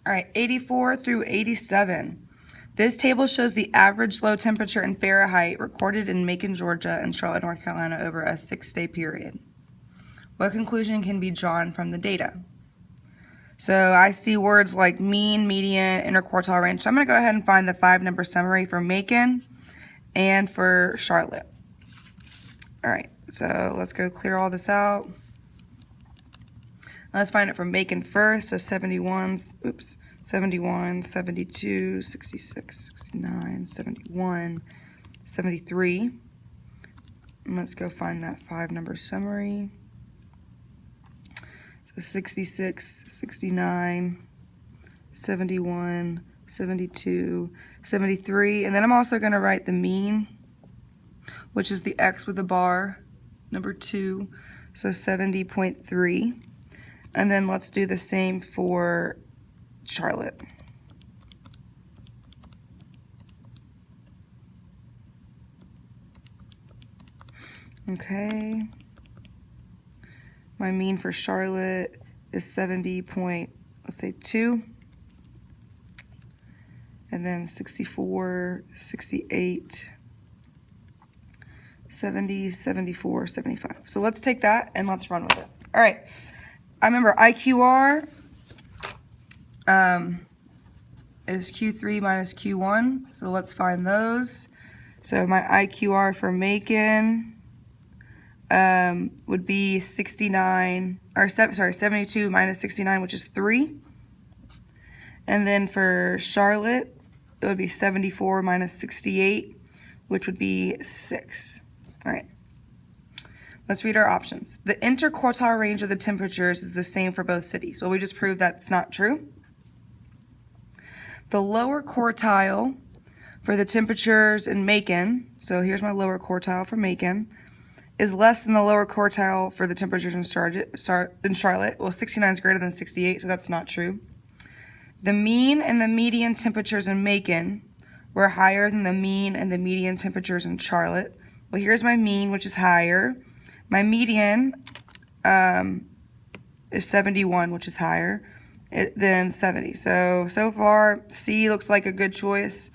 All right, 84 through 87. This table shows the average low temperature in Fahrenheit recorded in Macon, Georgia and Charlotte, North Carolina over a 6-day period. What conclusion can be drawn from the data? So I see words like mean, median, interquartile range. So I'm going to go ahead and find the 5-number summary for Macon and for Charlotte. All right, so let's go clear all this out. Let's find it for Macon first. So 71, 72, 66, 69, 71, 73. And let's go find that 5-number summary. So 66, 69, 71, 72, 73. And then I'm also going to write the mean, which is the X with the bar, number 2, so 70.3. And then let's do the same for Charlotte. Okay. My mean for Charlotte is 70.2. And then 64, 68, 70, 74, 75. So let's take that and let's run with it. All right. I remember IQR is Q3 minus Q1. So let's find those. So my IQR for Macon would be 72 minus 69, which is 3. And then for Charlotte, it would be 74 minus 68, which would be 6. All right. Let's read our options. The interquartile range of the temperatures is the same for both cities. Well, we just proved that's not true. The lower quartile for the temperatures in Macon, so here's my lower quartile for Macon, is less than the lower quartile for the temperatures in Charlotte. Well, 69 is greater than 68, so that's not true. The mean and the median temperatures in Macon were higher than the mean and the median temperatures in Charlotte. Well, here's my mean, which is higher. My median is 71, which is higher than 70. So far, C looks like a good choice.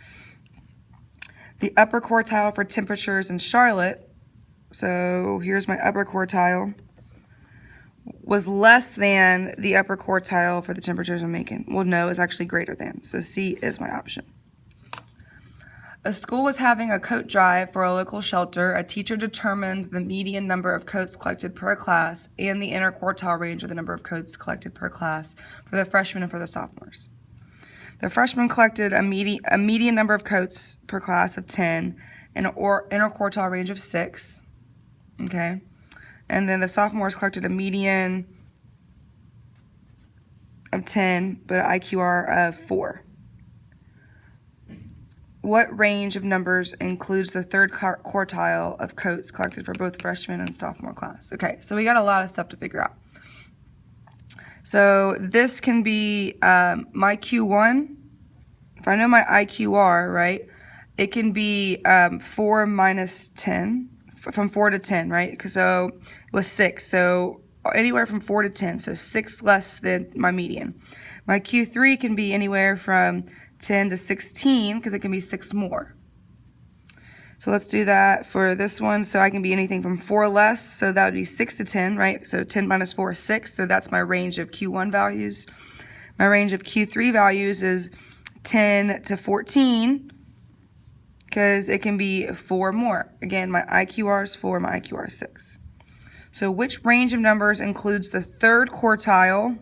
The upper quartile for temperatures in Charlotte, so here's my upper quartile, was less than the upper quartile for the temperatures in Macon. Well, no, it's actually greater than. So C is my option. A school was having a coat drive for a local shelter. A teacher determined the median number of coats collected per class and the interquartile range of the number of coats collected per class for the freshmen and for the sophomores. The freshmen collected a median number of coats per class of 10 and an interquartile range of 6. Okay. And then the sophomores collected a median of 10, but an IQR of 4. What range of numbers includes the third quartile of coats collected for both freshman and sophomore class? Okay, so we got a lot of stuff to figure out. So this can be my Q1. If I know my IQR, right, it can be 4 minus 10, from 4 to 10, right? So it was 6, so anywhere from 4 to 10, so 6 less than my median. My Q3 can be anywhere from 10 to 16, because it can be 6 more. So let's do that for this one. So I can be anything from 4 less, so that would be 6 to 10, right? So 10 minus 4 is 6, so that's my range of Q1 values. My range of Q3 values is 10 to 14, because it can be 4 more. Again, my IQR is 4, my IQR is 6. So which range of numbers includes the third quartile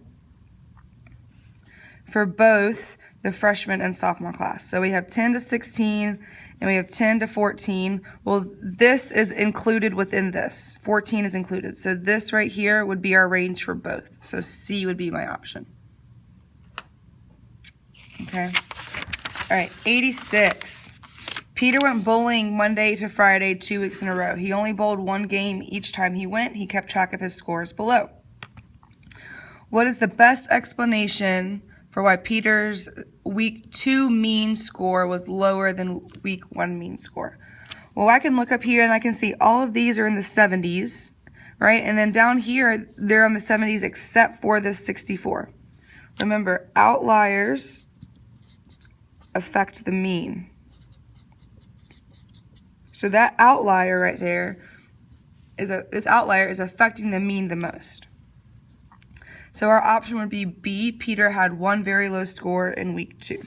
for both the freshman and sophomore class? So we have 10 to 16 and we have 10 to 14. Well, this is included within this. 14 is included. So this right here would be our range for both. So C would be my option. Okay. All right, 86. Peter went bowling Monday to Friday 2 weeks in a row. He only bowled 1 game each time he went. He kept track of his scores below. What is the best explanation for why Peter's week 2 mean score was lower than week 1 mean score? Well, I can look up here and I can see all of these are in the 70s, right? And then down here, they're in the 70s except for this 64. Remember, outliers affect the mean. So that outlier right there this outlier is affecting the mean the most. So our option would be B, Peter had one very low score in week 2.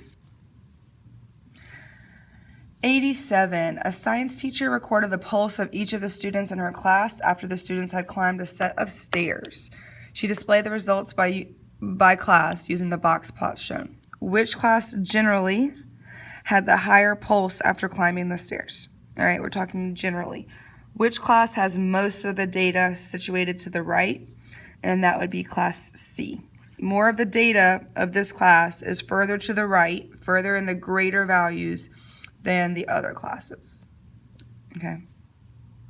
87, a science teacher recorded the pulse of each of the students in her class after the students had climbed a set of stairs. She displayed the results by class using the box plots shown. Which class generally had the higher pulse after climbing the stairs? All right, we're talking generally. Which class has most of the data situated to the right? And that would be class C. More of the data of this class is further to the right, further in the greater values than the other classes. Okay.